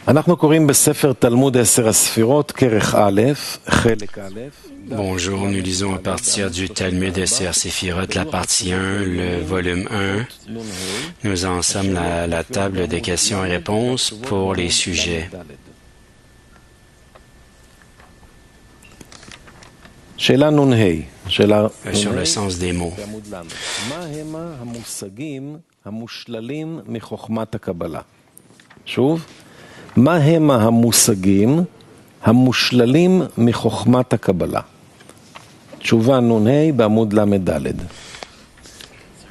אנחנו קוראים בספר תלמוד 10 הספירות, כרך א', חלק א'. Bonjour, nous lisons à partir du Talmud Esser Séphirot, la partie 1, le volume 1. Nous en sommes à la table des questions et réponses pour les sujets. שאלה נ"ה, Sur le sens des mots. מה הם המושגים המושללים מחוכמת הקבלה? שוב, מה הם המושגים המושללים מחוכמת הקבלה? תשובה נ"ה בעמוד ל"ד.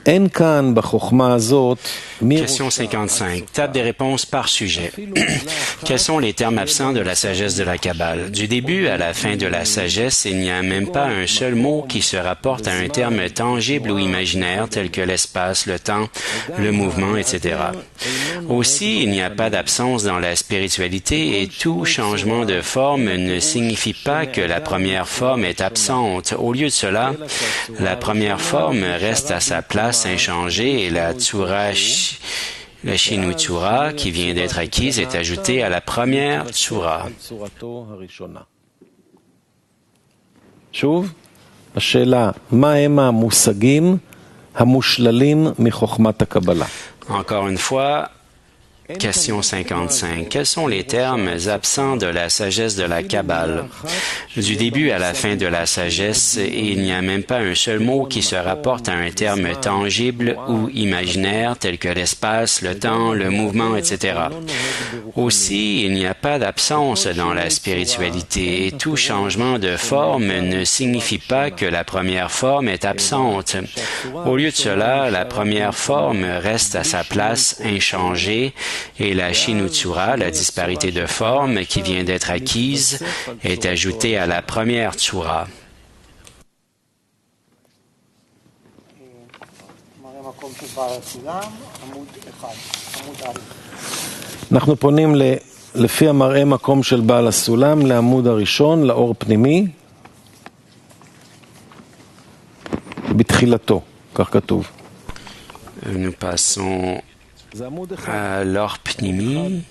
אין כאן בחוכמה הזאת... Question 55. Table des réponses par sujet. Quels sont les termes absents de la sagesse de la Kabbale? Du début à la fin de la sagesse, il n'y a même pas un seul mot qui se rapporte à un terme tangible ou imaginaire tel que l'espace, le temps, le mouvement, etc. Aussi, il n'y a pas d'absence dans la spiritualité et tout changement de forme ne signifie pas que la première forme est absente. Au lieu de cela, la première forme reste à sa place inchangée et la Tsura Tsura, qui vient d'être acquise, est ajoutée à la première Tsura. שוב, השאלה, מה הם המושגים המושללים מחוכמת הקבלה? Encore une fois, question 55. Quels sont les termes absents de la sagesse de la Kabbale? Du début à la fin de la sagesse, il n'y a même pas un seul mot qui se rapporte à un terme tangible ou imaginaire tel que l'espace, le temps, le mouvement, etc. Aussi, il n'y a pas d'absence dans la spiritualité et tout changement de forme ne signifie pas que la première forme est absente. Au lieu de cela, la première forme reste à sa place inchangée et la Shinutsura, la disparité de forme qui vient d'être acquise, est ajoutée à la première Tsura. אנחנו פונים לפי המראה מקום של בעל הסולם לעמוד הראשון, לאור פנימי, בתחילתו, כך כתוב. Nous passons à l'or pnimi.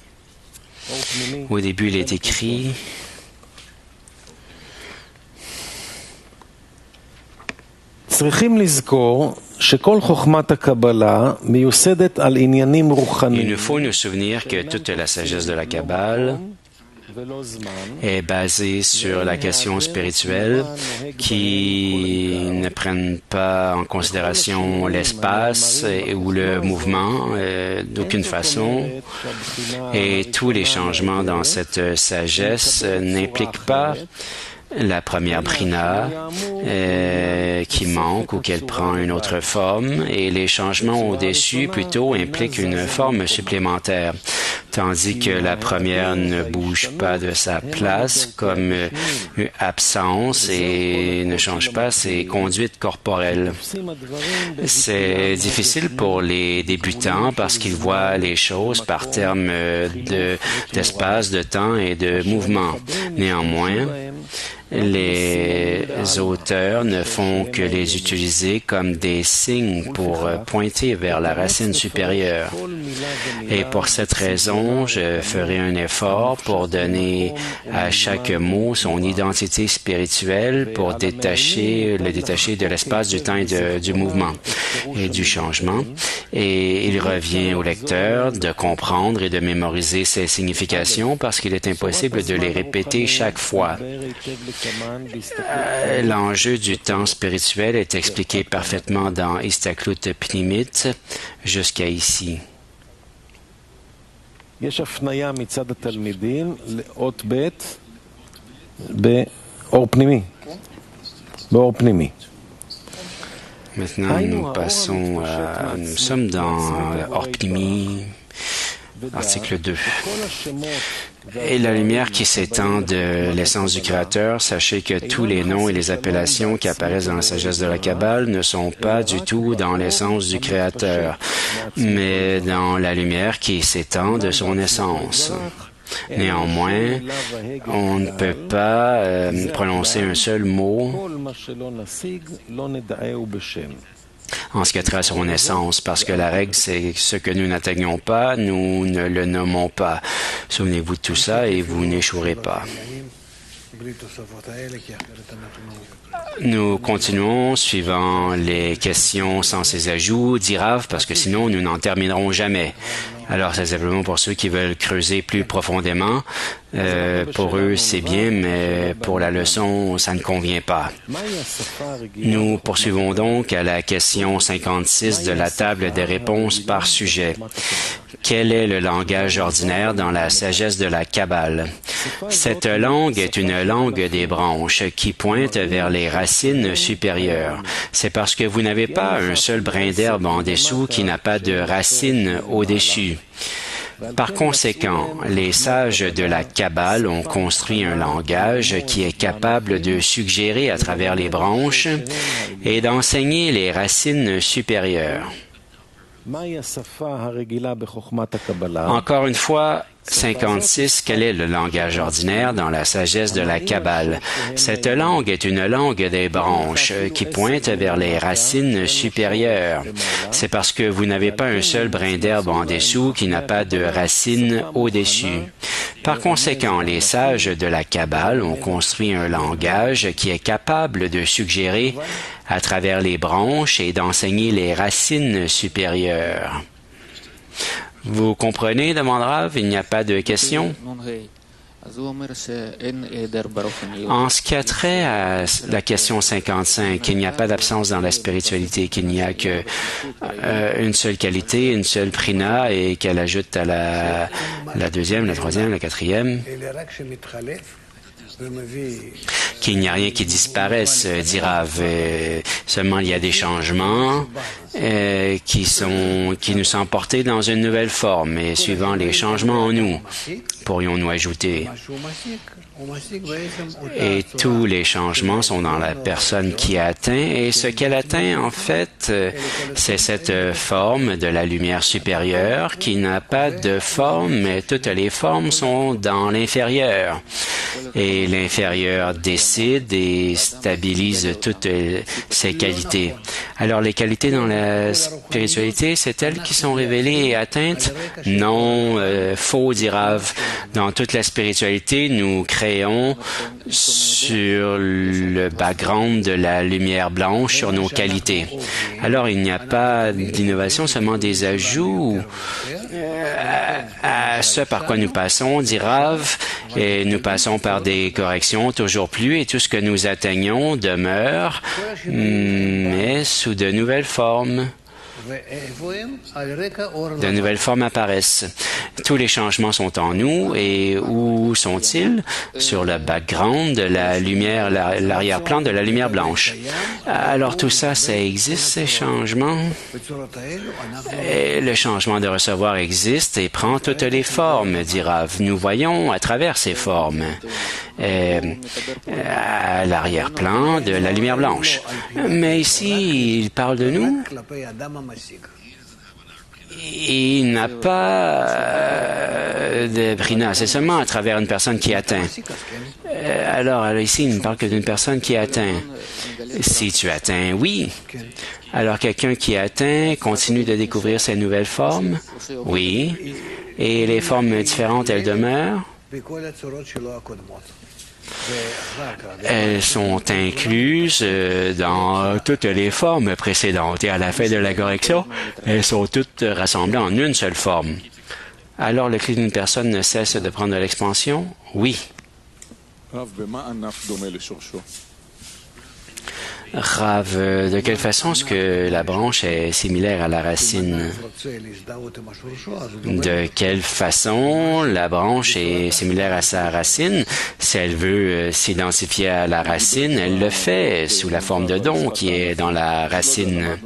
Au début, il est écrit צריכים לזכור שכל חוכמת הקבלה מיוסדת על עניינים רוחניים. Il nous faut nous souvenir que toute la sagesse de la Kabbale est basée sur la question spirituelle qui ne prennent pas en considération l'espace ou le mouvement d'aucune façon. Et tous les changements dans cette sagesse n'impliquent pas la première brina qui manque ou qu'elle prend une autre forme et les changements au-dessus plutôt impliquent une forme supplémentaire, tandis que la première ne bouge pas de sa place comme absence et ne change pas ses conduites corporelles. C'est difficile pour les débutants parce qu'ils voient les choses par termes d'espace, de temps et de mouvement. Néanmoins, les auteurs ne font que les utiliser comme des signes pour pointer vers la racine supérieure. Et pour cette raison, je ferai un effort pour donner à chaque mot son identité spirituelle pour le détacher de l'espace, du temps et du mouvement et du changement. Et il revient au lecteur de comprendre et de mémoriser ces significations parce qu'il est impossible de les répéter chaque fois. L'enjeu du temps spirituel est expliqué parfaitement dans Istaklut Pnimit jusqu'à ici. יש הפניה מצד התלמידים לאות ב' באור פנימי. באור פנימי. Maintenant, nous sommes dans Or Pnimi, article 2. Et la lumière qui s'étend de l'essence du Créateur, sachez que tous les noms et les appellations qui apparaissent dans la sagesse de la Kabbale ne sont pas du tout dans l'essence du Créateur, mais dans la lumière qui s'étend de son essence. Néanmoins, on ne peut pas prononcer un seul mot en ce qui a trait à son naissance, parce que la règle, c'est ce que nous n'atteignons pas, nous ne le nommons pas. Souvenez-vous de tout ça et vous n'échouerez pas. Nous continuons suivant les questions sans ces ajouts, dit Rav, parce que sinon nous n'en terminerons jamais. Alors, c'est simplement pour ceux qui veulent creuser plus profondément. Pour eux, c'est bien, mais pour la leçon, ça ne convient pas. Nous poursuivons donc à la question 56 de la table des réponses par sujet. Quel est le langage ordinaire dans la sagesse de la Kabbale? Cette langue est une langue des branches qui pointe vers les racines supérieures. C'est parce que vous n'avez pas un seul brin d'herbe en dessous qui n'a pas de racines au-dessus. Par conséquent, les sages de la Kabbale ont construit un langage qui est capable de suggérer à travers les branches et d'enseigner les racines supérieures. Encore une fois, 56. Quel est le langage ordinaire dans la sagesse de la Kabbale? Cette langue est une langue des branches qui pointe vers les racines supérieures. C'est parce que vous n'avez pas un seul brin d'herbe en dessous qui n'a pas de racines au-dessus. Par conséquent, les sages de la Kabbale ont construit un langage qui est capable de suggérer à travers les branches et d'enseigner les racines supérieures. Vous comprenez, demande Rav, il n'y a pas de question? En ce qui a trait à la question 55, qu'il n'y a pas d'absence dans la spiritualité, qu'il n'y a que une seule qualité, une seule prina, et qu'elle ajoute à la deuxième, la troisième, la quatrième, qu'il n'y a rien qui disparaisse, dit Rav. Seulement il y a des changements qui nous sont portés dans une nouvelle forme. Et suivant les changements en nous, pourrions-nous ajouter. Et tous les changements sont dans la personne qui atteint. Et ce qu'elle atteint, en fait, c'est cette forme de la lumière supérieure qui n'a pas de forme, mais toutes les formes sont dans l'inférieur. Et l'inférieur décide et stabilise toutes ses qualités. Alors, les qualités dans la spiritualité, c'est elles qui sont révélées et atteintes? Non, faux, dit Rav. Dans toute la spiritualité, nous créons sur le background de la lumière blanche, sur nos qualités. Alors, il n'y a pas d'innovation, seulement des ajouts à ce par quoi nous passons, dit Rav, et nous passons par des corrections toujours plus, et tout ce que nous atteignons demeure, mais sous de nouvelles formes. De nouvelles formes apparaissent. Tous les changements sont en nous et où sont-ils? Sur le background de la lumière, l'arrière-plan de la lumière blanche. Alors tout ça, ça existe, ces changements. Et le changement de recevoir existe et prend toutes les formes, dit Rav. Nous voyons à travers ces formes. À l'arrière-plan de la lumière blanche. Mais ici, il parle de nous. Il n'a pas de brina, c'est seulement à travers une personne qui atteint. Alors ici, il ne parle que d'une personne qui atteint. Si tu atteins, oui. Alors quelqu'un qui atteint continue de découvrir ces nouvelles formes? Oui. Et les formes différentes, elles demeurent? Elles sont incluses dans toutes les formes précédentes et à la fin de la correction, elles sont toutes rassemblées en une seule forme. Alors, le cri d'une personne ne cesse de prendre de l'expansion? Oui. Rav, de quelle façon est-ce que la branche est similaire à la racine? De quelle façon la branche est similaire à sa racine? Si elle veut s'identifier à la racine, elle le fait sous la forme de don qui est dans la racine.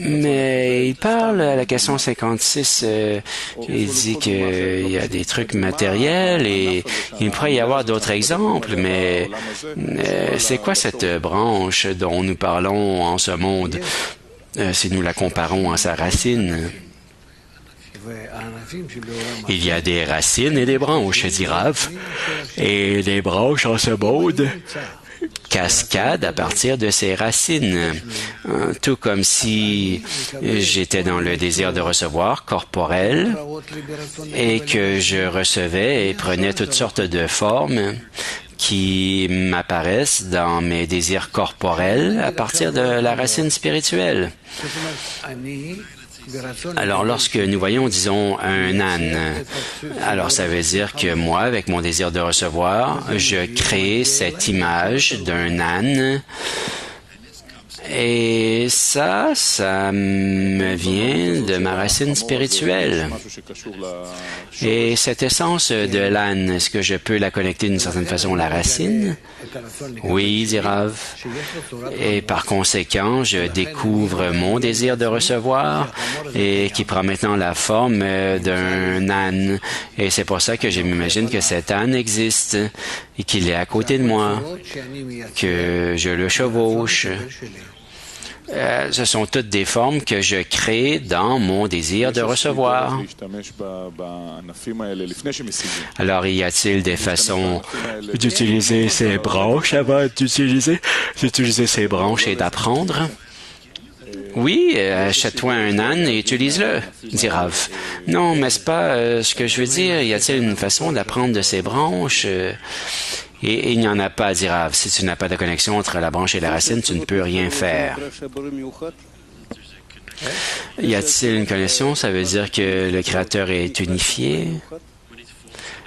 Mais il parle à la question 56, il dit qu'il y a des trucs matériels et il pourrait y avoir d'autres exemples, mais c'est quoi cette branche dont nous parlons en ce monde si nous la comparons à sa racine? Il y a des racines et des branches, dit Rav, et des branches en ce monde. cascade à partir de ses racines, tout comme si j'étais dans le désir de recevoir corporel et que je recevais et prenais toutes sortes de formes qui m'apparaissent dans mes désirs corporels à partir de la racine spirituelle. Alors, lorsque nous voyons, disons, un âne, alors ça veut dire que moi, avec mon désir de recevoir, je crée cette image d'un âne. Et ça me vient de ma racine spirituelle. Et cette essence de l'âne, est-ce que je peux la connecter d'une certaine façon à la racine? Oui, dit Rav. Et par conséquent, je découvre mon désir de recevoir et qui prend maintenant la forme d'un âne. Et c'est pour ça que je m'imagine que cet âne existe et qu'il est à côté de moi, que je le chevauche. Ce sont toutes des formes que je crée dans mon désir de recevoir. Alors, y a-t-il des façons d'utiliser ces branches avant d'utiliser ces branches et d'apprendre? Oui, achète-toi un âne et utilise-le, dit Rav. Non, mais c'est pas ce que je veux dire. Y a-t-il une façon d'apprendre de ces branches? Et il n'y en a pas, dit Rav. Si tu n'as pas de connexion entre la branche et la racine, tu ne peux rien faire. Y a-t-il une connexion? Ça veut dire que le Créateur est unifié.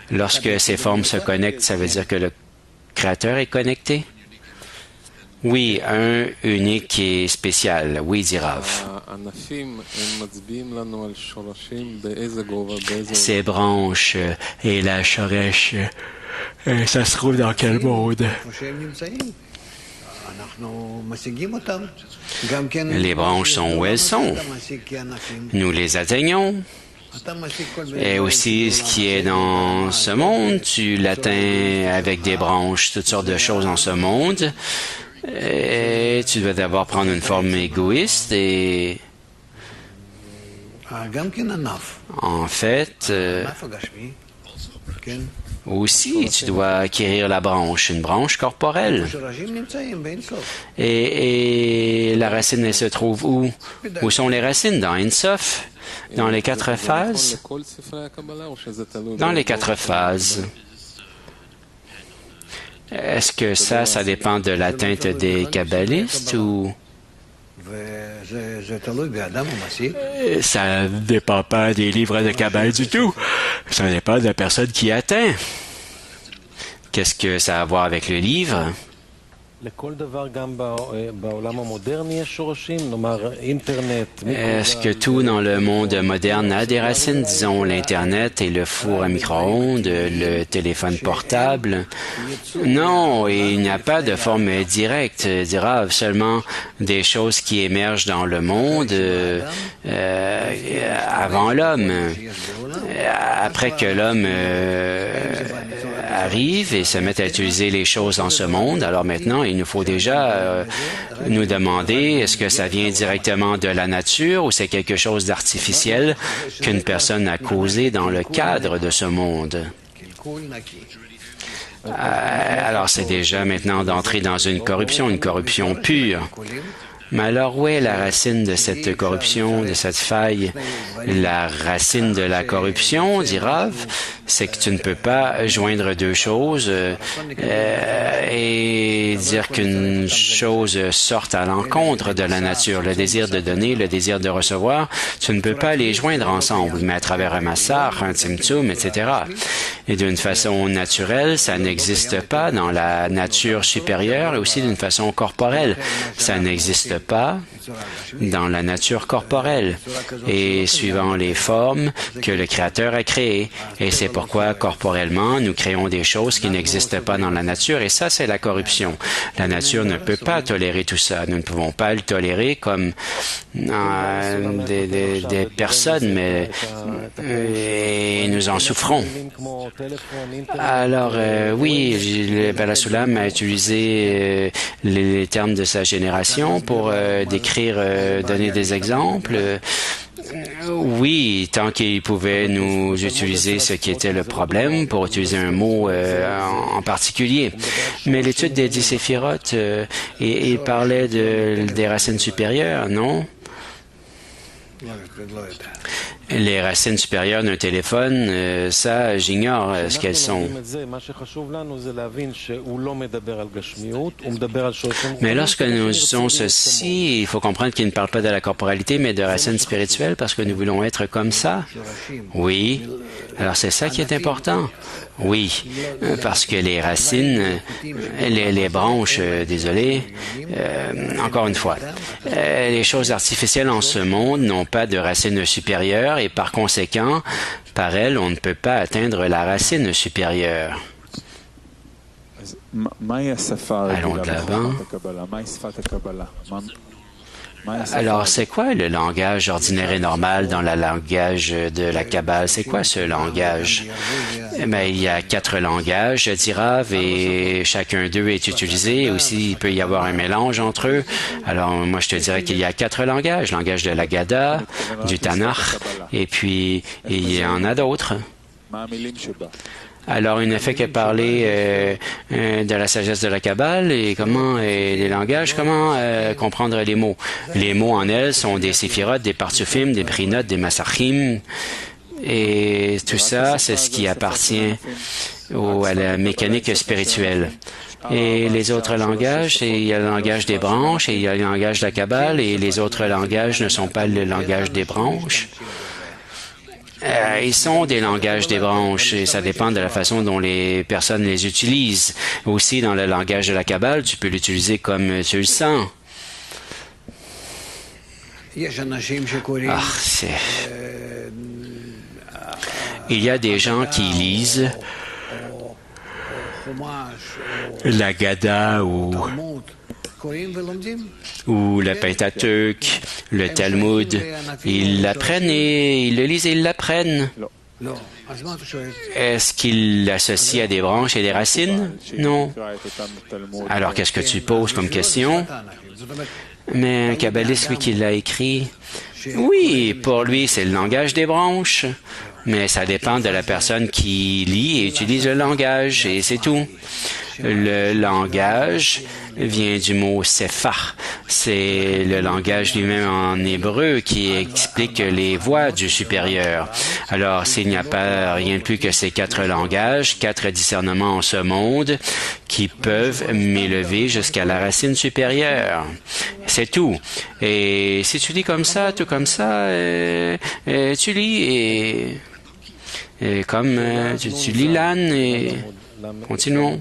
Lorsque ces formes se connectent, ça veut dire que le Créateur est connecté? Oui, un unique et spécial. Oui, dit Rav. Ces branches et la shoresh, ça se trouve dans quel monde? Les branches sont où elles sont. Nous les atteignons. Et aussi, ce qui est dans ce monde, tu l'atteins avec des branches, toutes sortes de choses dans ce monde. Et tu dois d'abord prendre une forme égoïste et... En fait... Aussi, tu dois acquérir la branche, une branche corporelle. Et la racine, elle se trouve où? Où sont les racines? Dans Ein Sof? Dans les 4 phases? Dans les 4 phases. Est-ce que ça dépend de l'atteinte des kabbalistes ou... Ça ne dépend pas des livres de Kabbale du tout. Ça dépend de la personne qui atteint. Qu'est-ce que ça a à voir avec le livre? Est-ce que tout dans le monde moderne a des racines, disons l'Internet et le four à micro-ondes, le téléphone portable? Non, il n'y a pas de forme directe, dira seulement des choses qui émergent dans le monde avant l'homme. Après que l'homme arrive et se met à utiliser les choses dans ce monde, alors maintenant, il nous faut déjà nous demander est-ce que ça vient directement de la nature ou c'est quelque chose d'artificiel qu'une personne a causé dans le cadre de ce monde. Alors c'est déjà maintenant d'entrer dans une corruption pure. Mais alors, où est la racine de cette corruption, de cette faille? La racine de la corruption, dit Rav, c'est que tu ne peux pas joindre deux choses et dire qu'une chose sorte à l'encontre de la nature. Le désir de donner, le désir de recevoir, tu ne peux pas les joindre ensemble, mais à travers un massar, un tzimtzum, etc. Et d'une façon naturelle, ça n'existe pas dans la nature supérieure et aussi d'une façon corporelle. Ça n'existe pas dans la nature corporelle et suivant les formes que le Créateur a créées. Et c'est pourquoi, corporellement, nous créons des choses qui n'existent pas dans la nature et ça, c'est la corruption. La nature ne peut pas tolérer tout ça. Nous ne pouvons pas le tolérer comme des personnes, mais et nous en souffrons. Alors, oui, le Bala Sulam a utilisé les termes de sa génération pour décrire, donner des exemples. Oui, tant qu'il pouvait nous utiliser ce qui était le problème pour utiliser un mot en particulier. Mais l'étude des 10 séphirotes, il parlait des racines supérieures, non? Les racines supérieures d'un téléphone, ça, j'ignore ce qu'elles sont. Mais lorsque nous disons ceci, il faut comprendre qu'il ne parle pas de la corporalité, mais de racines spirituelles, parce que nous voulons être comme ça. Oui. Alors, c'est ça qui est important. Oui, parce que les racines, les branches, encore une fois, les choses artificielles en ce monde n'ont pas de racines supérieures et par conséquent, par elles, on ne peut pas atteindre la racine supérieure. Allons de l'avant. Alors, c'est quoi le langage ordinaire et normal dans le langage de la Kabbale? C'est quoi ce langage? Eh bien, il y a 4 langages, d'Irav, et chacun d'eux est utilisé. Aussi, il peut y avoir un mélange entre eux. Alors, moi, je te dirais qu'il y a 4 langages. Le langage de la Gada, du Tanakh, et puis, il y en a d'autres. Alors, il ne fait que parler de la sagesse de la Kabbale et comment les langages, comment comprendre les mots. Les mots en elles sont des séphirotes, des partufim, des brinotes, des massachim. Et tout ça, c'est ce qui appartient à la mécanique spirituelle. Et les autres langages, il y a le langage des branches et il y a le langage de la Kabbale et les autres langages ne sont pas le langage des branches. Ils sont des langages des branches et ça dépend de la façon dont les personnes les utilisent. Aussi, dans le langage de la Kabbale, tu peux l'utiliser comme tu le sens. Il y a des gens qui lisent la Gada ou le Pentateuque, le Talmud. Ils l'apprennent et ils le lisent et ils l'apprennent. Est-ce qu'ils l'associent à des branches et des racines? Non. Alors, qu'est-ce que tu poses comme question? Mais un kabbaliste, lui, qui l'a écrit, oui, pour lui, c'est le langage des branches. Mais ça dépend de la personne qui lit et utilise le langage, et c'est tout. Le langage vient du mot sephar. C'est le langage lui-même en hébreu qui explique les voix du supérieur. Alors, s'il n'y a pas rien de plus que ces 4 langages, 4 discernements en ce monde qui peuvent m'élever jusqu'à la racine supérieure. C'est tout. Et si tu lis comme ça, tout comme ça, tu lis et comme tu lis l'âne et continuons.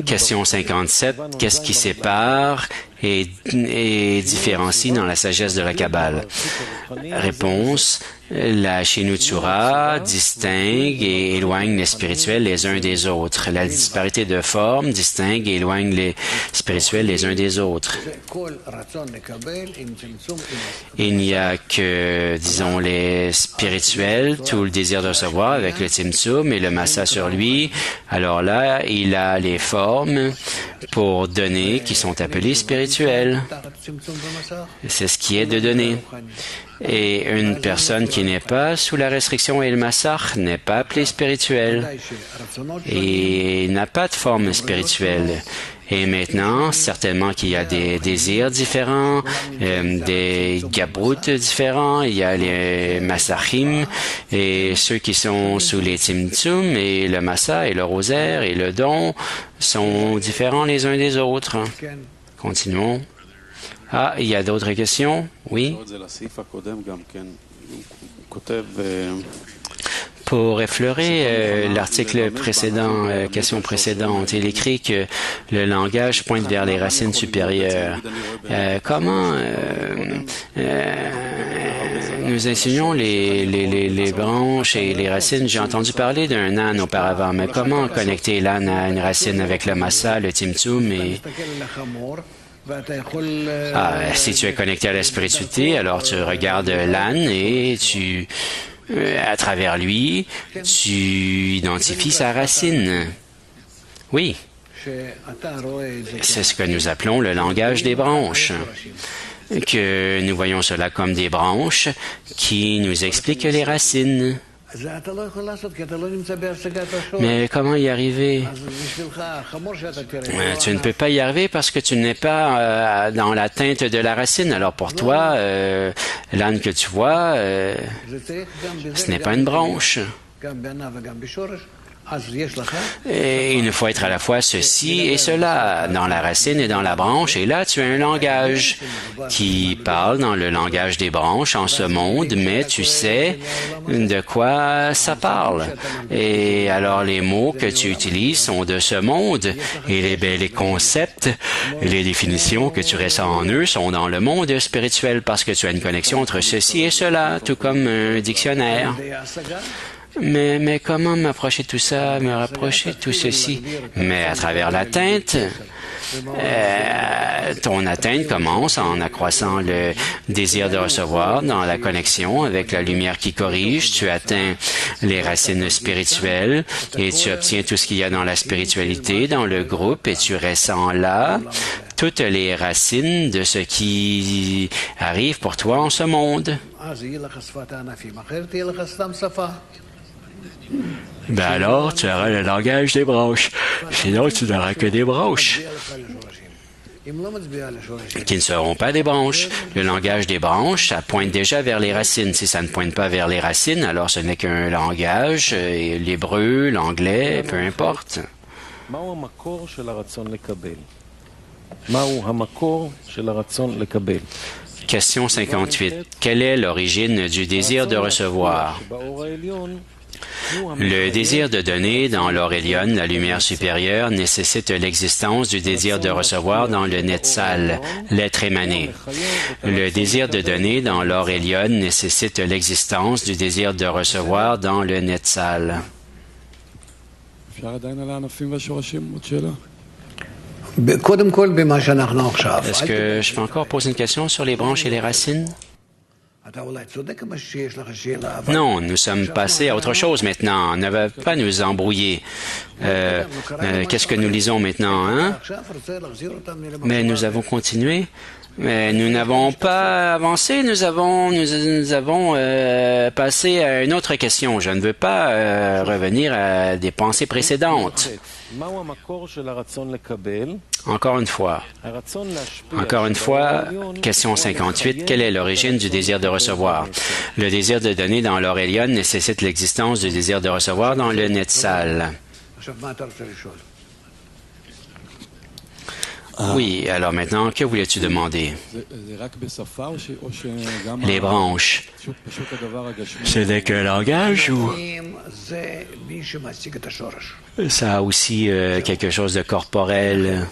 Question 57. Qu'est-ce qui sépare et différencie dans la sagesse de la Kabbale? Réponse. La Shinotsura distingue et éloigne les spirituels les uns des autres. La disparité de forme distingue et éloigne les spirituels les uns des autres. Il n'y a que, disons, les spirituels, tout le désir de recevoir avec le Tzimtzum et le Massa sur lui. Alors là, il a les formes pour donner qui sont appelées spirituelles. C'est ce qui est de donner. Et une personne qui n'est pas sous la restriction et le massach n'est pas appelée spirituelle et n'a pas de forme spirituelle. Et maintenant, certainement qu'il y a des désirs différents, des gabroutes différents, il y a les massachim et ceux qui sont sous les tzimtzum et le massa et le rosaire et le don sont différents les uns des autres. Continuons. Ah, il y a d'autres questions? Oui? Pour effleurer l'article précédent, question précédente, il écrit que le langage pointe vers les racines supérieures. Comment nous enseignons les branches et les racines? J'ai entendu parler d'un âne auparavant, mais comment connecter l'âne à une racine avec le massa, le tzimtzum et... si tu es connecté à la spiritualité, alors tu regardes l'âne et à travers lui, tu identifies sa racine. Oui. C'est ce que nous appelons le langage des branches, que nous voyons cela comme des branches qui nous expliquent les racines. Mais comment y arriver? Tu ne peux pas y arriver parce que tu n'es pas dans l'atteinte de la racine. Alors pour toi, l'âne que tu vois, ce n'est pas une branche. Et il nous faut être à la fois ceci et cela, dans la racine et dans la branche. Et là, tu as un langage qui parle dans le langage des branches en ce monde, mais tu sais de quoi ça parle. Et alors, les mots que tu utilises sont de ce monde. Et les concepts, les définitions que tu ressens en eux sont dans le monde spirituel parce que tu as une connexion entre ceci et cela, tout comme un dictionnaire. Mais comment m'approcher de tout ça, me rapprocher de tout ceci? Mais à travers l'atteinte, ton atteinte commence en accroissant le désir de recevoir dans la connexion avec la lumière qui corrige. Tu atteins les racines spirituelles et tu obtiens tout ce qu'il y a dans la spiritualité, dans le groupe, et tu ressens là toutes les racines de ce qui arrive pour toi en ce monde. Ben alors, tu auras le langage des branches. Sinon, tu n'auras que des branches qui ne seront pas des branches. Le langage des branches, ça pointe déjà vers les racines. Si ça ne pointe pas vers les racines, alors ce n'est qu'un langage, l'hébreu, l'anglais, peu importe. Question 58. Quelle est l'origine du désir de recevoir? Le désir de donner dans l'or Elyon, la lumière supérieure, nécessite l'existence du désir de recevoir dans le Netzal, l'être émané. Le désir de donner dans l'or Elyon nécessite l'existence du désir de recevoir dans le Netzal. Est-ce que je peux encore poser une question sur les branches et les racines? Non, nous sommes passés à autre chose maintenant. Ne va pas nous embrouiller. Qu'est-ce que nous lisons maintenant, hein? Mais nous avons continué. Mais nous n'avons pas avancé. Nous avons passé à une autre question. Je ne veux pas revenir à des pensées précédentes. Encore une fois, question 58, quelle est l'origine du désir de recevoir? Le désir de donner dans l'or Elyon nécessite l'existence du désir de recevoir dans le Netzal. Oui, alors maintenant, que voulais-tu demander? Les branches, ce n'est qu'un langage ou ça a aussi quelque chose de corporel?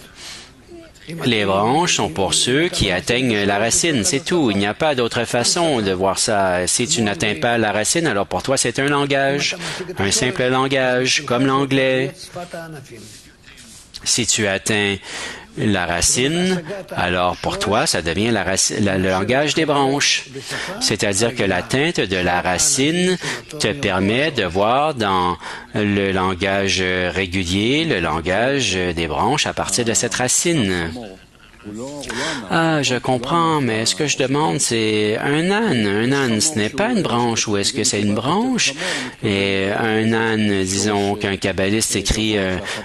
Les branches sont pour ceux qui atteignent la racine, c'est tout. Il n'y a pas d'autre façon de voir ça. Si tu n'atteins pas la racine, alors pour toi, c'est un langage, un simple langage, comme l'anglais. Si tu atteins la racine, alors pour toi, ça devient le langage des branches. C'est-à-dire que l'atteinte de la racine te permet de voir dans le langage régulier, le langage des branches à partir de cette racine. Ah, je comprends, mais ce que je demande, c'est un âne. Un âne, ce n'est pas une branche, ou est-ce que c'est une branche? Et un âne, disons qu'un kabbaliste écrit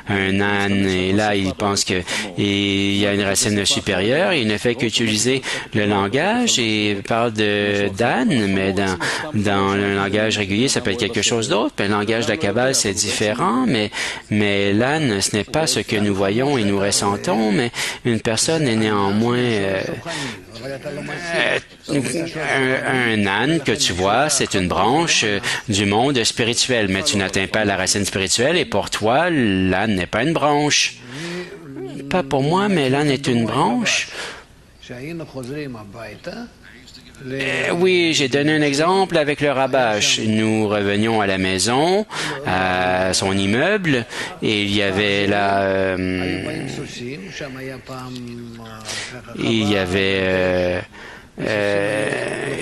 un âne, et là, il pense que il y a une racine supérieure, il ne fait qu'utiliser le langage et parle d'âne, mais dans le langage régulier, ça peut être quelque chose d'autre. Puis le langage de la Kabbale, c'est différent, mais l'âne, ce n'est pas ce que nous voyons et nous ressentons, mais une personne est néanmoins un âne que tu vois, c'est une branche du monde spirituel, mais tu n'atteins pas la racine spirituelle et pour toi, l'âne n'est pas une branche. Pas pour moi, mais l'âne est une branche. Oui, j'ai donné un exemple avec le Rabash. Nous revenions à la maison, à son immeuble, et il y avait là...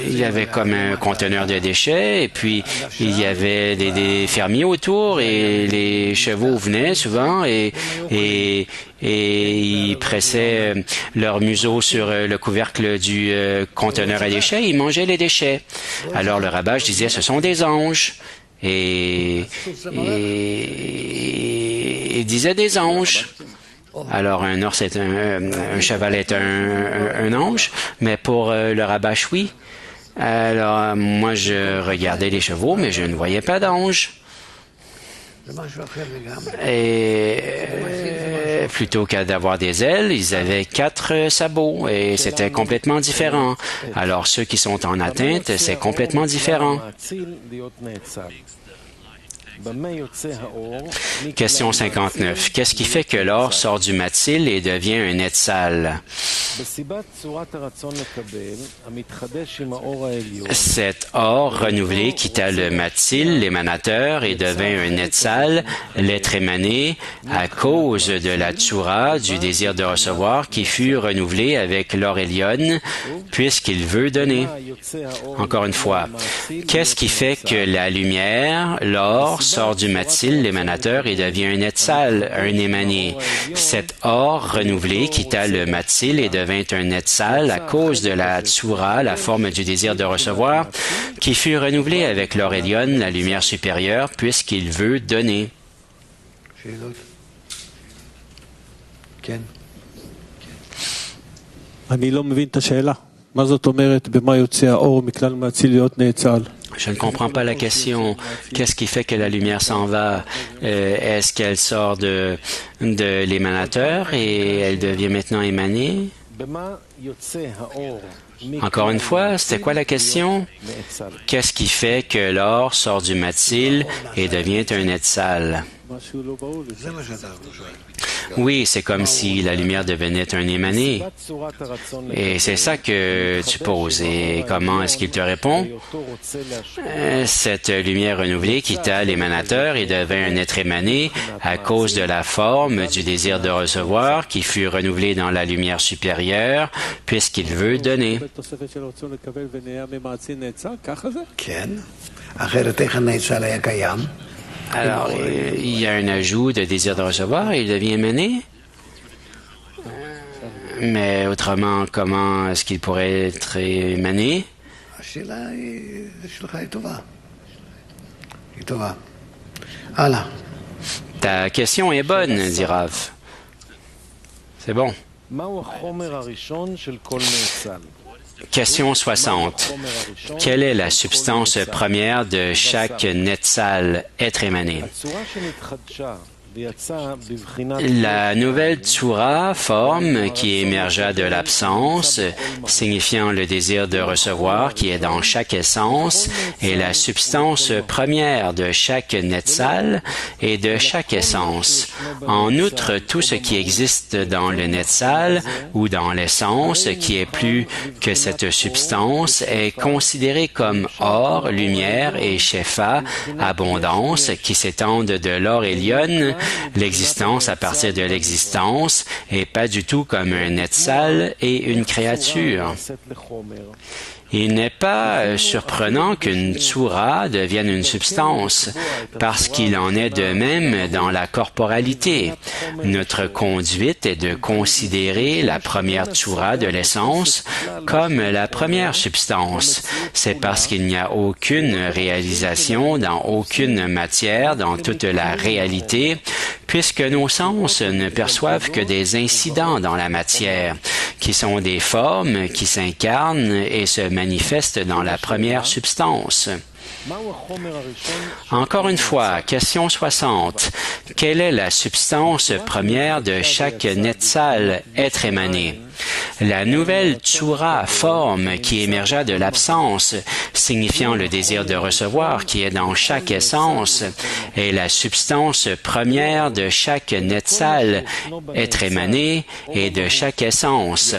il il y avait comme un conteneur de déchets et puis il y avait des fermiers autour et les chevaux venaient souvent et ils pressaient leur museau sur le couvercle du conteneur à déchets et ils mangeaient les déchets. Alors le rabbin disait, ce sont des anges. Et il disait des anges. Alors un ours est un cheval est un ange, mais pour le rabash, oui. Alors moi je regardais les chevaux, mais je ne voyais pas d'ange. Et plutôt qu'à d'avoir des ailes, ils avaient 4 sabots et c'était complètement différent. Alors ceux qui sont en atteinte, c'est complètement différent. Question 59. Qu'est-ce qui fait que l'or sort du matzil et devient un netzal? Cet or renouvelé quitta le matzil, l'émanateur, et devint un netzal, l'être émané, à cause de la tsura, du désir de recevoir, qui fut renouvelé avec l'or Elyon, puisqu'il veut donner. Encore une fois, qu'est-ce qui fait que la lumière, l'or, sort du matzil, l'émanateur, et devient un netzal, un émané? Cet or renouvelé quitta le matzil et devint un netzal à cause de la tsura, la forme du désir de recevoir, qui fut renouvelé avec l'or Elyon, la lumière supérieure, puisqu'il veut donner. Je ne comprends pas la question. Qu'est-ce qui fait que la lumière s'en va? Est-ce qu'elle sort de l'émanateur et elle devient maintenant émanée? Encore une fois, c'était quoi la question? Qu'est-ce qui fait que l'or sort du matzil et devient un netzal? Oui, c'est comme si la lumière devenait un émané. Et c'est ça que tu poses. Et comment est-ce qu'il te répond? Cette lumière renouvelée quitta l'émanateur et devint un être émané à cause de la forme du désir de recevoir qui fut renouvelé dans la lumière supérieure puisqu'il veut donner. Alors, il y a un ajout de désir de recevoir et il devient émané. Mais autrement, comment est-ce qu'il pourrait être émané? Ta question est bonne, dit Rav. C'est bon. Question 60. Quelle est la substance première de chaque netzal, être émané? La nouvelle tsura, forme qui émergea de l'absence, signifiant le désir de recevoir qui est dans chaque essence, est la substance première de chaque netzal et de chaque essence. En outre, tout ce qui existe dans le netzal ou dans l'essence, qui est plus que cette substance, est considéré comme or, lumière et shefa, abondance, qui s'étendent de l'or Elyon, l'existence à partir de l'existence, et pas du tout comme un netzal et une créature. Il n'est pas surprenant qu'une tsura devienne une substance, parce qu'il en est de même dans la corporalité. Notre conduite est de considérer la première tsura de l'essence comme la première substance. C'est parce qu'il n'y a aucune réalisation dans aucune matière, dans toute la réalité, puisque nos sens ne perçoivent que des incidents dans la matière, qui sont des formes qui s'incarnent et se manifestent dans la première substance. Encore une fois, question 60. Quelle est la substance première de chaque netzal, être émané? La nouvelle tsura, forme qui émergea de l'absence, signifiant le désir de recevoir qui est dans chaque essence, est la substance première de chaque netzal, être émané, et de chaque essence.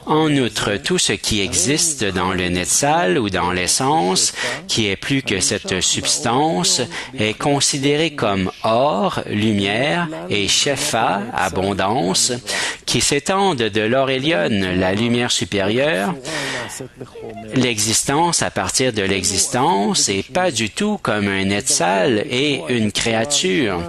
En outre, tout ce qui existe dans le netzal ou dans l'essence, qui est plus que cette substance, est considéré comme or, lumière, et shefa, abondance, qui s'étendent de l'or Elyon Elyon, la lumière supérieure, l'existence à partir de l'existence et pas du tout comme un Netzal et une créature.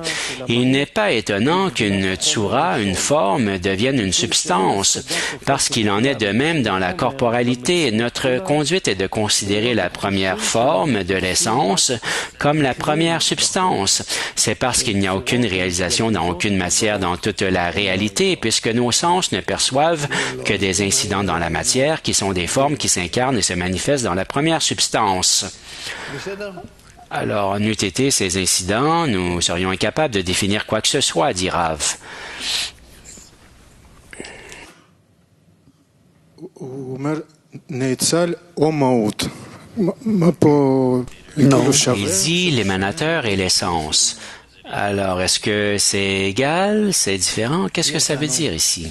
Il n'est pas étonnant qu'une tsura, une forme, devienne une substance, parce qu'il en est de même dans la corporalité. Notre conduite est de considérer la première forme de l'essence comme la première substance. C'est parce qu'il n'y a aucune réalisation dans aucune matière dans toute la réalité, puisque nos sens ne perçoivent que des incidents dans la matière qui sont des formes qui s'incarnent et se manifestent dans la première substance. Alors, n'eût été ces incidents, nous serions incapables de définir quoi que ce soit, dit Rav. Non. Il dit l'émanateur et l'essence. Alors, est-ce que c'est égal, c'est différent? Qu'est-ce que ça veut dire ici?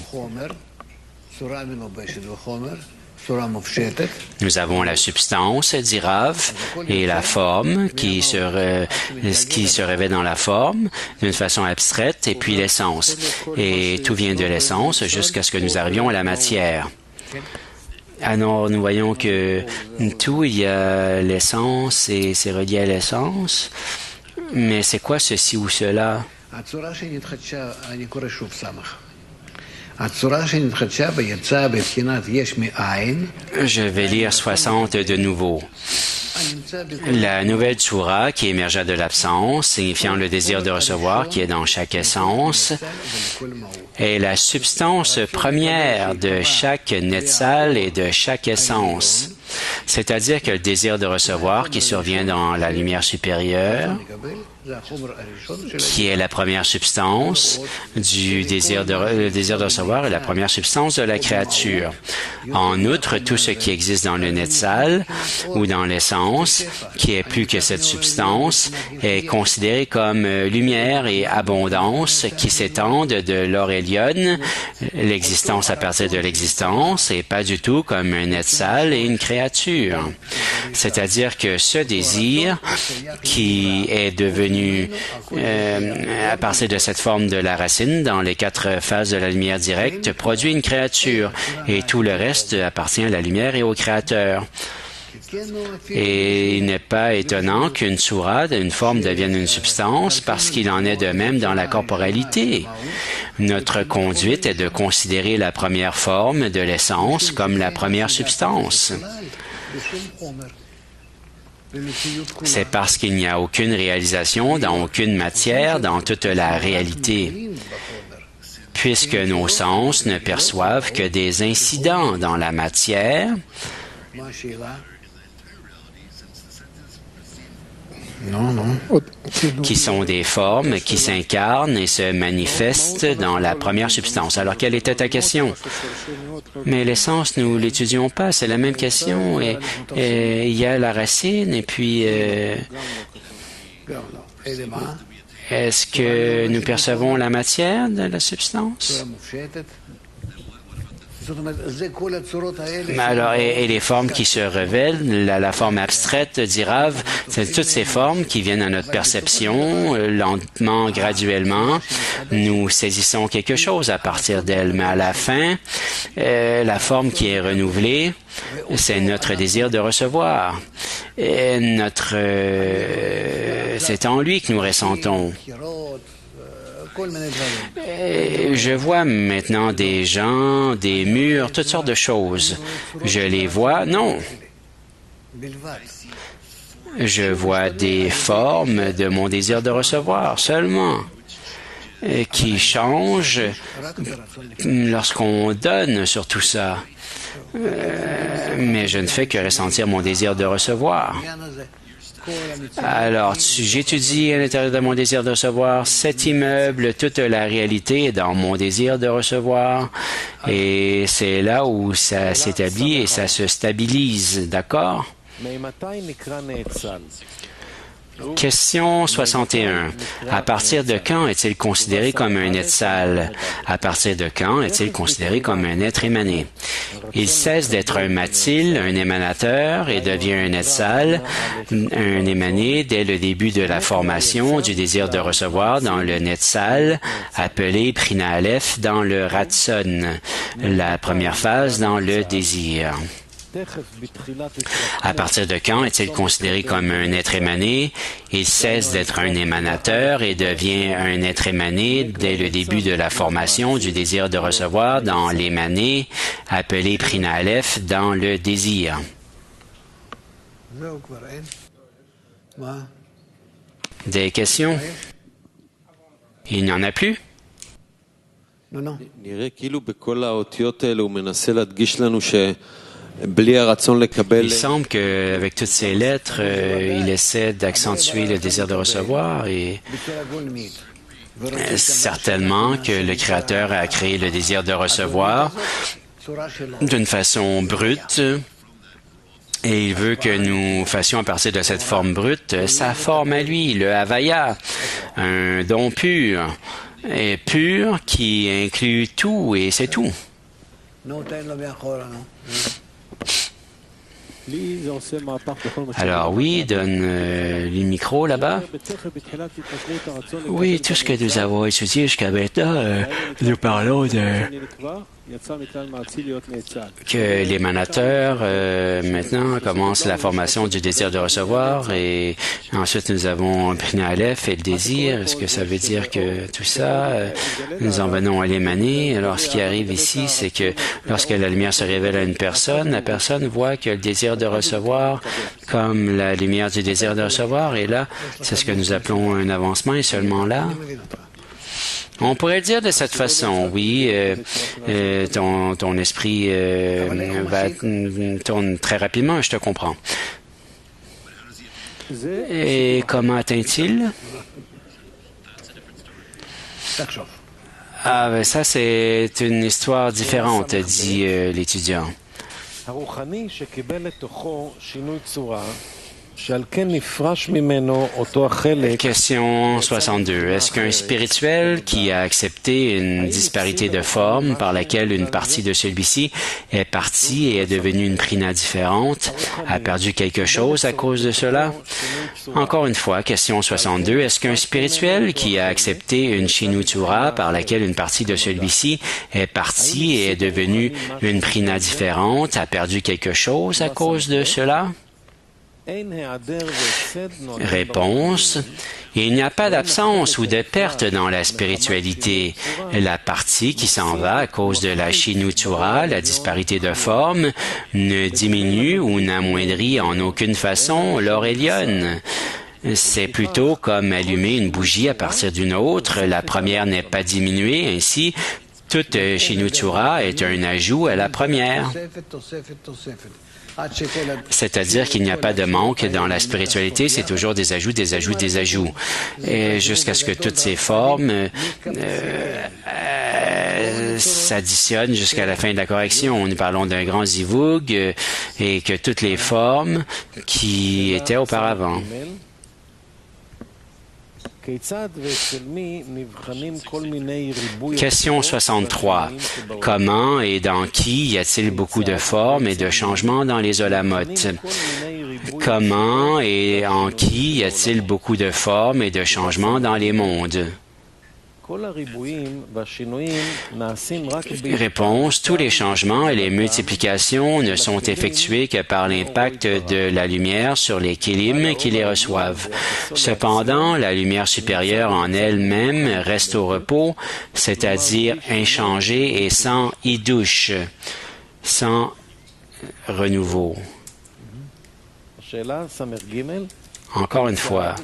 Nous avons la substance, dit Rav, et la forme qui se revêt dans la forme d'une façon abstraite, et puis l'essence. Et tout vient de l'essence jusqu'à ce que nous arrivions à la matière. Alors, nous voyons que tout, il y a l'essence et c'est relié à l'essence. Mais c'est quoi ceci ou cela? Je vais lire 60 de nouveau. La nouvelle tsura qui émergea de l'absence, signifiant le désir de recevoir qui est dans chaque essence, est la substance première de chaque Netzal et de chaque essence. C'est-à-dire que le désir de recevoir qui survient dans la lumière supérieure, qui est la première substance du désir de recevoir, est la première substance de la créature. En outre, tout ce qui existe dans le Netzal ou dans l'essence, qui est plus que cette substance, est considéré comme lumière et abondance qui s'étendent de l'or Elyon, l'existence à partir de l'existence, et pas du tout comme un Netzal et une créature. C'est-à-dire que ce désir qui est devenu à partir de cette forme de la racine dans les 4 phases de la lumière directe produit une créature et tout le reste appartient à la lumière et au Créateur. Et il n'est pas étonnant qu'une tsura, une forme, devienne une substance parce qu'il en est de même dans la corporalité. Notre conduite est de considérer la première forme de l'essence comme la première substance. C'est parce qu'il n'y a aucune réalisation dans aucune matière, dans toute la réalité, puisque nos sens ne perçoivent que des incidents dans la matière. Qui sont des formes qui s'incarnent et se manifestent dans la première substance. Alors, quelle était ta question? Mais l'essence, nous l'étudions pas, c'est la même question. Et il y a la racine, et puis est-ce que nous percevons la matière de la substance? Alors, et les formes qui se révèlent, la forme abstraite d'Irav, c'est toutes ces formes qui viennent à notre perception, lentement, graduellement. Nous saisissons quelque chose à partir d'elle, mais à la fin, la forme qui est renouvelée, c'est notre désir de recevoir. Et c'est en lui que nous ressentons. Je vois maintenant des gens, des murs, toutes sortes de choses. Je les vois? Non. Je vois des formes de mon désir de recevoir seulement, qui changent lorsqu'on donne sur tout ça. Mais je ne fais que ressentir mon désir de recevoir. Alors, j'étudie à l'intérieur de mon désir de recevoir cet immeuble, toute la réalité est dans mon désir de recevoir. Et c'est là où ça s'établit et ça se stabilise, d'accord? Question 61. À partir de quand est-il considéré comme un netzal? À partir de quand est-il considéré comme un être émané? Il cesse d'être un matil, un émanateur, et devient un netzal, un émané, dès le début de la formation du désir de recevoir dans le netzal, appelé Prina Aleph dans le Ratson, la première phase dans le désir. À partir de quand est-il considéré comme un être émané? Il cesse d'être un émanateur et devient un être émané dès le début de la formation du désir de recevoir dans l'émané, appelé Prina Aleph, dans le désir. Des questions? Il n'y en a plus? Non. Il semble qu'avec toutes ces lettres, il essaie d'accentuer le désir de recevoir et certainement que le Créateur a créé le désir de recevoir d'une façon brute et il veut que nous fassions à partir de cette forme brute sa forme à lui, le Havaya, un don pur, et pur qui inclut tout et c'est tout. Alors oui, donne le micro là-bas. Oui, tout ce que nous avons étudié jusqu'à maintenant, nous parlons de que l'émanateur maintenant commence la formation du désir de recevoir et ensuite nous avons Prina Aleph et le désir. Est-ce que ça veut dire que tout ça, nous en venons à l'émaner? Alors ce qui arrive ici, c'est que lorsque la lumière se révèle à une personne, la personne voit que le désir de recevoir comme la lumière du désir de recevoir et là, c'est ce que nous appelons un avancement et seulement là. On pourrait le dire de cette façon, oui, ton esprit tourne très rapidement, je te comprends. Et comment atteint-il? Ah, ben ça, c'est une histoire différente, dit l'étudiant. Question 62. Est-ce qu'un spirituel qui a accepté une disparité de forme par laquelle une partie de celui-ci est partie et est devenue une prina différente a perdu quelque chose à cause de cela? Encore une fois, question 62. Est-ce qu'un spirituel qui a accepté une shinutsura par laquelle une partie de celui-ci est partie et est devenue une prina différente a perdu quelque chose à cause de cela? Réponse. Il n'y a pas d'absence ou de perte dans la spiritualité. La partie qui s'en va à cause de la shinutsura, la disparité de forme, ne diminue ou n'amoindrit en aucune façon l'Aurélion. C'est plutôt comme allumer une bougie à partir d'une autre. La première n'est pas diminuée, ainsi toute shinutsura est un ajout à la première. C'est-à-dire qu'il n'y a pas de manque dans la spiritualité, c'est toujours des ajouts, des ajouts, des ajouts. Et jusqu'à ce que toutes ces formes s'additionnent jusqu'à la fin de la correction. Nous parlons d'un grand zivug et que toutes les formes qui étaient auparavant. Question 63. Comment et dans qui y a-t-il beaucoup de formes et de changements dans les olamotes? Comment et en qui y a-t-il beaucoup de formes et de changements dans les mondes? Réponse. Tous les changements et les multiplications ne sont effectués que par l'impact de la lumière sur les kélim qui les reçoivent. Cependant, la lumière supérieure en elle-même reste au repos, c'est-à-dire inchangée et sans hidouche, sans renouveau. Encore une fois.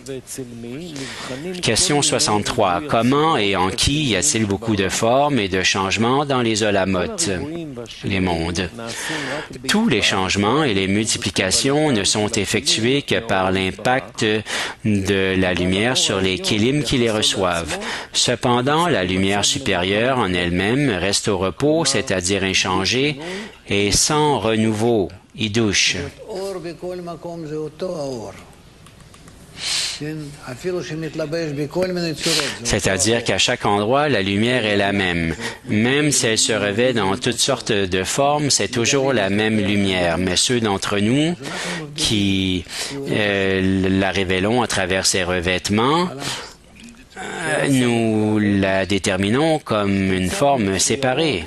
Question 63. Comment et en qui y a-t-il beaucoup de formes et de changements dans les olamotes, les mondes? Tous les changements et les multiplications ne sont effectués que par l'impact de la lumière sur les kélim qui les reçoivent. Cependant, la lumière supérieure en elle-même reste au repos, c'est-à-dire inchangée et sans renouveau, hidouche. C'est-à-dire qu'à chaque endroit, la lumière est la même. Même si elle se revêt dans toutes sortes de formes, c'est toujours la même lumière. Mais ceux d'entre nous qui la révélons à travers ses revêtements, nous la déterminons comme une forme séparée.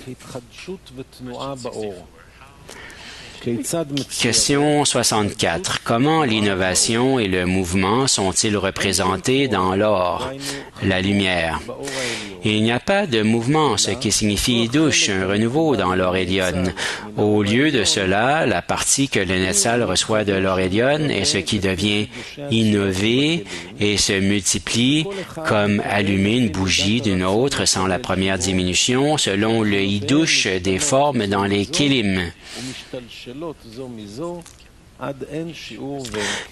Question 64. Comment l'innovation et le mouvement sont-ils représentés dans l'or, la lumière? Il n'y a pas de mouvement, ce qui signifie douche, un renouveau dans l'or Elion. Au lieu de cela, la partie que le Netzal reçoit de l'or Elion est ce qui devient innové et se multiplie comme allumer une bougie d'une autre sans la première diminution, selon le hidouche des formes dans les kilim.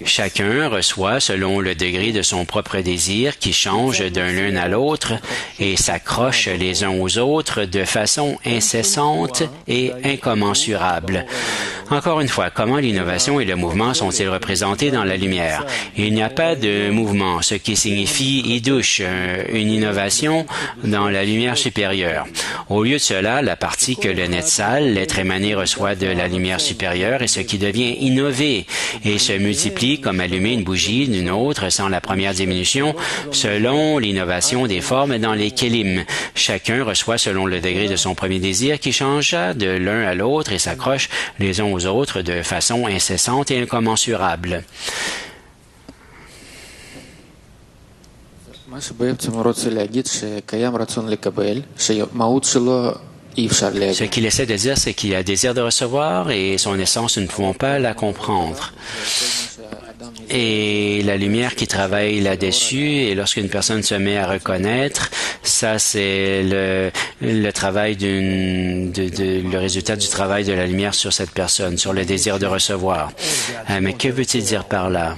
Chacun reçoit selon le degré de son propre désir qui change d'un l'un à l'autre et s'accroche les uns aux autres de façon incessante et incommensurable. Encore une fois, comment l'innovation et le mouvement sont-ils représentés dans la lumière? Il n'y a pas de mouvement, ce qui signifie idouche, une innovation dans la lumière supérieure. Au lieu de cela, la partie que le Netzal, l'être émané, reçoit de la lumière supérieure est ce qui devient innové et se multiplie comme allumer une bougie d'une autre sans la première diminution, selon l'innovation des formes dans les kélim. Chacun reçoit selon le degré de son premier désir qui changea de l'un à l'autre et s'accroche les uns aux autres de façon incessante et incommensurable. Ce qu'il essaie de dire, c'est qu'il y a désir de recevoir et son essence, nous ne pouvons pas la comprendre. Et la lumière qui travaille là-dessus, et lorsqu'une personne se met à reconnaître, ça c'est le travail le résultat du travail de la lumière sur cette personne, sur le désir de recevoir. Mais que veut-il dire par là?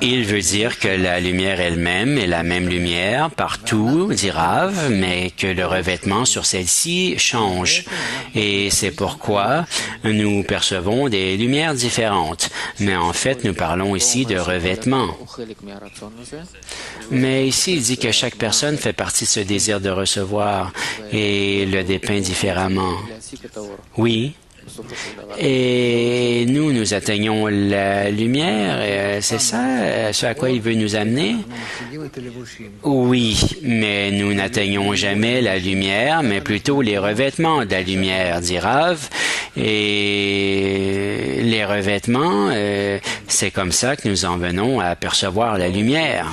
Il veut dire que la lumière elle-même est la même lumière partout, dit Rav, mais que le revêtement sur celle-ci change. Et c'est pourquoi nous percevons des lumières différentes. Mais en fait, nous parlons ici de revêtement. Mais ici, il dit que chaque personne fait partie de ce désir de recevoir et le dépeint différemment. Oui. Et nous atteignons la lumière, c'est ça, ce à quoi il veut nous amener? Oui, mais nous n'atteignons jamais la lumière, mais plutôt les revêtements de la lumière, dit Rav. Et les revêtements, c'est comme ça que nous en venons à percevoir la lumière.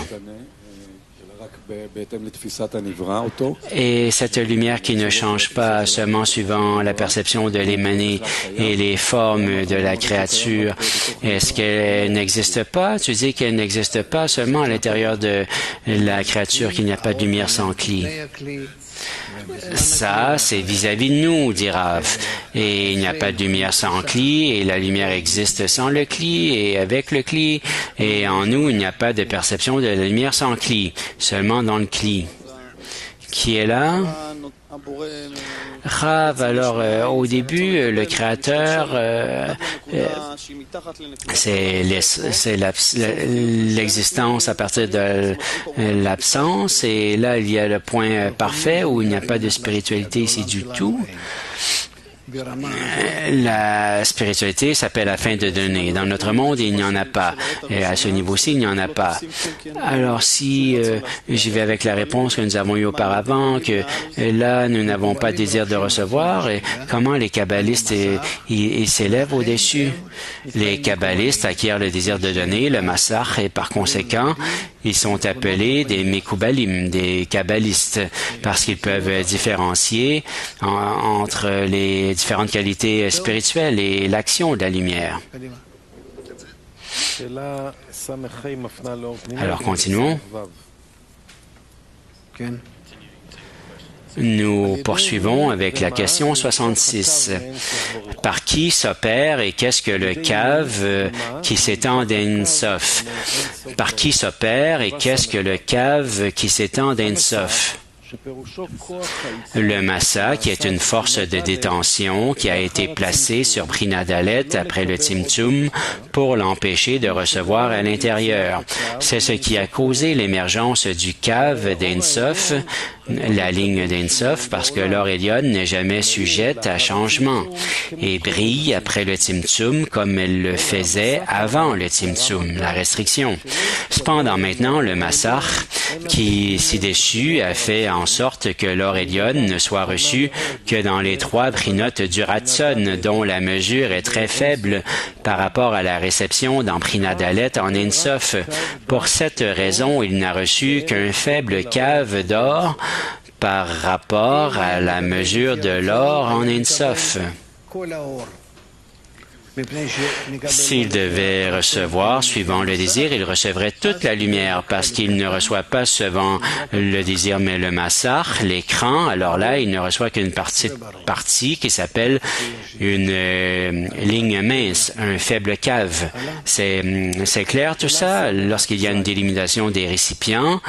Et cette lumière qui ne change pas seulement suivant la perception de l'émané et les formes de la créature, est-ce qu'elle n'existe pas? Tu dis qu'elle n'existe pas seulement à l'intérieur de la créature, qu'il n'y a pas de lumière sans cli. Ça, c'est vis-à-vis de nous, dit Rav. Et il n'y a pas de lumière sans cli, et la lumière existe sans le cli, et avec le cli. Et en nous, il n'y a pas de perception de la lumière sans cli, seulement dans le cli. Qui est là? Rav, alors au début, le Créateur, c'est l'existence à partir de l'absence, et là, il y a le point parfait où il n'y a pas de spiritualité ici du tout. La spiritualité s'appelle la fin de donner. Dans notre monde, il n'y en a pas. Et à ce niveau-ci, il n'y en a pas. Alors, si j'y vais avec la réponse que nous avons eue auparavant, que là, nous n'avons pas de désir de recevoir, et comment les kabbalistes ils s'élèvent au-dessus? Les kabbalistes acquièrent le désir de donner, le massach, et par conséquent, ils sont appelés des mekoubalim, des kabbalistes, parce qu'ils peuvent différencier entre les différentes qualités spirituelles et l'action de la lumière. Alors, continuons. Nous poursuivons avec la question 66. Par qui s'opère et qu'est-ce que le cave qui s'étend d'Ein Sof? Par qui s'opère et qu'est-ce que le cave qui s'étend d'Ein Sof? Le Massa, qui est une force de détention qui a été placée sur Prinadalet après le Tzimtzum pour l'empêcher de recevoir à l'intérieur. C'est ce qui a causé l'émergence du cave d'Ein Sof, la ligne d'Ein Sof, parce que l'Or Elyon n'est jamais sujette à changement et brille après le Tzimtzum comme elle le faisait avant le Tzimtzum, la restriction. Cependant, maintenant, le Massach, qui ci-dessus a fait en sorte que l'Or Elyon ne soit reçu que dans les 3 prinotes du Ratson, dont la mesure est très faible par rapport à la réception dans Prinadalet en Ein Sof. Pour cette raison, il n'a reçu qu'un faible cave d'or par rapport à la mesure de l'or en Ein Sof. S'il devait recevoir, suivant le désir, il recevrait toute la lumière parce qu'il ne reçoit pas seulement le désir, mais le massar, l'écran. Alors là, il ne reçoit qu'une partie qui s'appelle une ligne mince, un faible cave. C'est clair tout ça? Lorsqu'il y a une délimitation des récipients,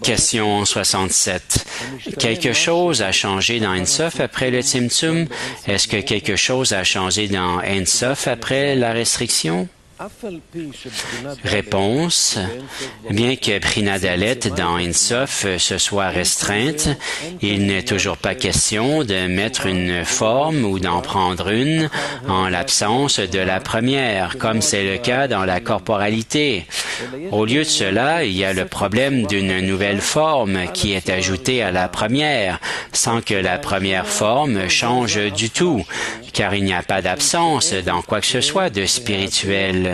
question 67. Quelque chose a changé dans Ein Sof après le Tzimtzum? Est-ce que quelque chose a changé dans Ein Sof après la restriction? Réponse. Bien que Prinadalet dans Ein Sof se soit restreinte, il n'est toujours pas question de mettre une forme ou d'en prendre une en l'absence de la première, comme c'est le cas dans la corporalité. Au lieu de cela, il y a le problème d'une nouvelle forme qui est ajoutée à la première, sans que la première forme change du tout, car il n'y a pas d'absence dans quoi que ce soit de spirituel.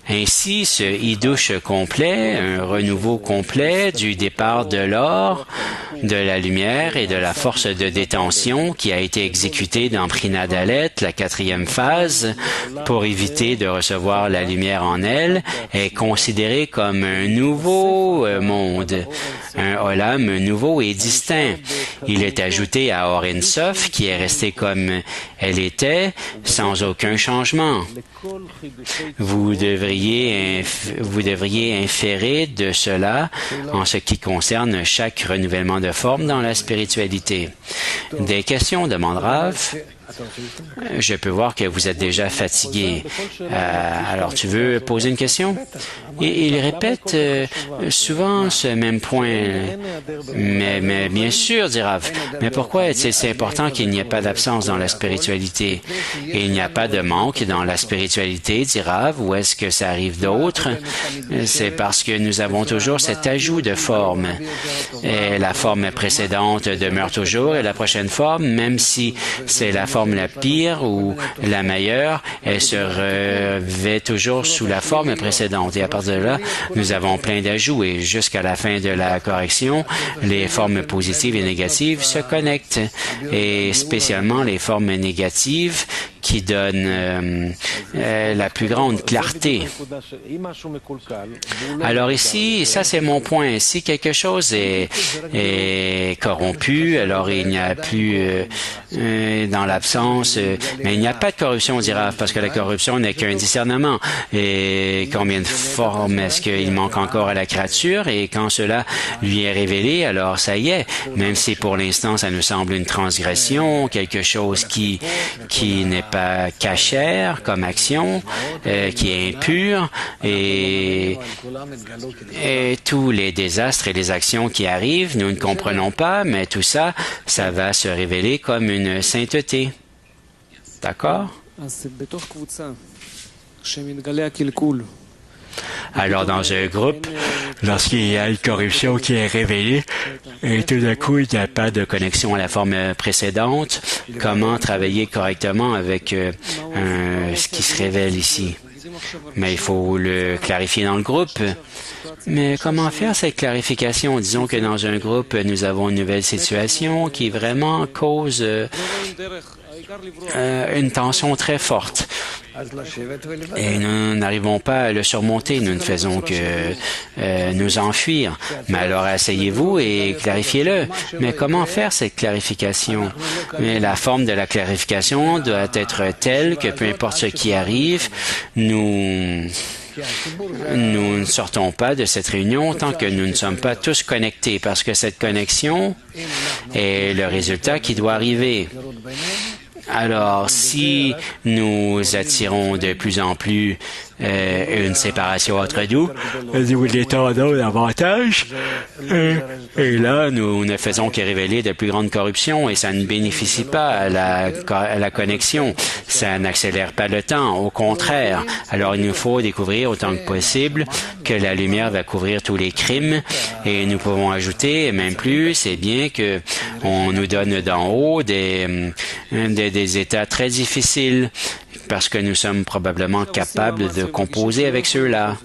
Ainsi, ce hidouche complet, un renouveau complet du départ de l'or, de la lumière et de la force de détention qui a été exécuté dans Prinadalet, la 4e phase, pour éviter de recevoir la lumière en elle, est considéré comme un nouveau monde, un olam nouveau et distinct. Il est ajouté à Or Ein Sof, qui est resté comme elle était, sans aucun changement. Vous devriez inférer de cela en ce qui concerne chaque renouvellement de forme dans la spiritualité. Des questions, demande Rav. Je peux voir que vous êtes déjà fatigué. Alors, tu veux poser une question? Et il répète souvent ce même point. Mais bien sûr, dit Rav. Mais pourquoi est-il important qu'il n'y ait pas d'absence dans la spiritualité? Et il n'y a pas de manque dans la spiritualité, dit Rav. Ou est-ce que ça arrive d'autre? C'est parce que nous avons toujours cet ajout de forme. Et la forme précédente demeure toujours et la prochaine forme, même si c'est la forme la pire ou la meilleure, elle se revêt toujours sous la forme précédente. Et à partir de là, nous avons plein d'ajouts et jusqu'à la fin de la correction, les formes positives et négatives se connectent. Et spécialement les formes négatives qui donnent la plus grande clarté. Alors ici, ça c'est mon point. Si quelque chose est corrompu, alors il n'y a plus dans l'absence, mais il n'y a pas de corruption, on dira, parce que la corruption n'est qu'un discernement. Et combien de formes est-ce qu'il manque encore à la créature? Et quand cela lui est révélé, alors ça y est, même si pour l'instant ça nous semble une transgression, quelque chose qui n'est pas cachère comme action, qui est impure, et tous les désastres et les actions qui arrivent, nous ne comprenons pas, mais tout ça, ça va se révéler comme une sainteté. D'accord? Alors, dans un groupe, lorsqu'il y a une corruption qui est révélée, et tout d'un coup, il n'y a pas de connexion à la forme précédente, comment travailler correctement avec ce qui se révèle ici? Mais il faut le clarifier dans le groupe. Mais comment faire cette clarification? Disons que dans un groupe, nous avons une nouvelle situation qui vraiment cause une tension très forte. Et nous n'arrivons pas à le surmonter, nous ne faisons que nous enfuir. Mais alors asseyez-vous et clarifiez-le. Mais comment faire cette clarification? Mais la forme de la clarification doit être telle que peu importe ce qui arrive, nous ne sortons pas de cette réunion tant que nous ne sommes pas tous connectés, parce que cette connexion est le résultat qui doit arriver. Alors, si nous attirons de plus en plus une séparation entre nous l'étendons davantage, et là, nous ne faisons que révéler de plus grandes corruptions et ça ne bénéficie pas à la connexion. Ça n'accélère pas le temps, au contraire. Alors, il nous faut découvrir autant que possible que la lumière va couvrir tous les crimes et nous pouvons ajouter, même plus, c'est bien que on nous donne d'en haut des états très difficiles parce que nous sommes probablement capables de composer avec ceux-là.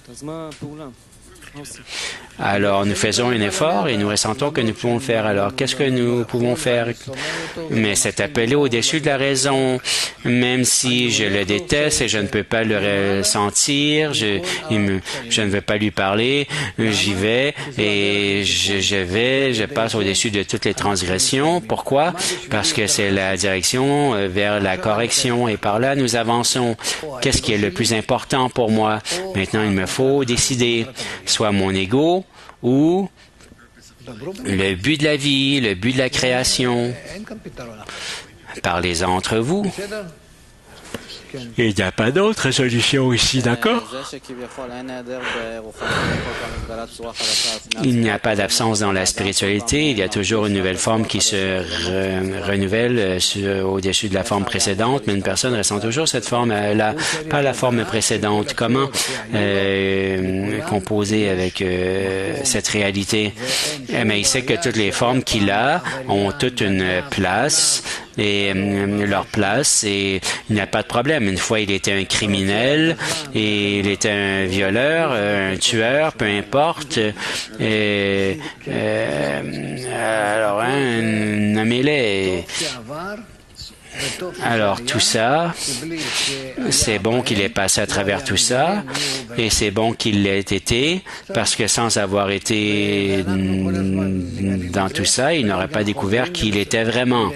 Alors, nous faisons un effort et nous ressentons que nous pouvons le faire. Alors, qu'est-ce que nous pouvons faire? Mais c'est appelé au-dessus de la raison. Même si je le déteste et je ne peux pas le ressentir, je ne veux pas lui parler, j'y vais et je passe au-dessus de toutes les transgressions. Pourquoi? Parce que c'est la direction vers la correction et par là, nous avançons. Qu'est-ce qui est le plus important pour moi? Maintenant, il me faut décider, soit mon ego, ou le but de la vie, le but de la création. Parlez-en entre vous. Il n'y a pas d'autre solution ici, d'accord? Il n'y a pas d'absence dans la spiritualité. Il y a toujours une nouvelle forme qui se renouvelle au-dessus de la forme précédente, mais une personne ressent toujours cette forme-là, pas la forme précédente. Comment composer avec cette réalité? Mais il sait que toutes les formes qu'il a ont toute une place et leur place et il n'y a pas de problème. Une fois, il était un criminel et il était un violeur, un tueur, peu importe. Alors, nommez-les. Alors, tout ça, c'est bon qu'il ait passé à travers tout ça et c'est bon qu'il l'ait été parce que sans avoir été dans tout ça, il n'aurait pas découvert qui il était vraiment.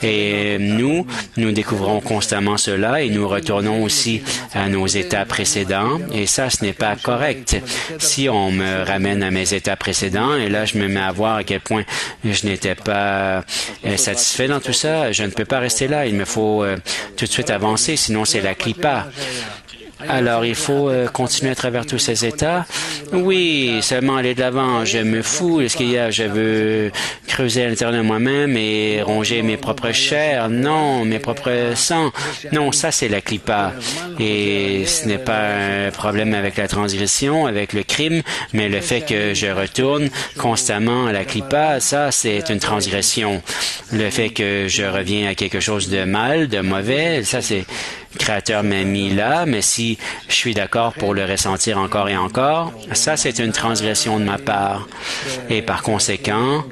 Et nous découvrons constamment cela et nous retournons aussi à nos états précédents et ça, ce n'est pas correct. Si on me ramène à mes états précédents et là, je me mets à voir à quel point je n'étais pas satisfait dans tout ça, je ne peux pas rester là. Il me faut tout de suite avancer, sinon c'est la clipa. Alors, il faut continuer à travers tous ces états. Oui, seulement aller de l'avant. Je me fous de ce qu'il y a. Je veux creuser à l'intérieur de moi-même et ronger mes propres chairs. Non, mes propres sangs. Non, ça, c'est la clipa. Et ce n'est pas un problème avec la transgression, avec le crime, mais le fait que je retourne constamment à la clipa, ça, c'est une transgression. Le fait que je reviens à quelque chose de mal, de mauvais, ça, c'est... Le Créateur m'a mis là, mais si je suis d'accord pour le ressentir encore et encore, ça, c'est une transgression de ma part. Et par conséquent,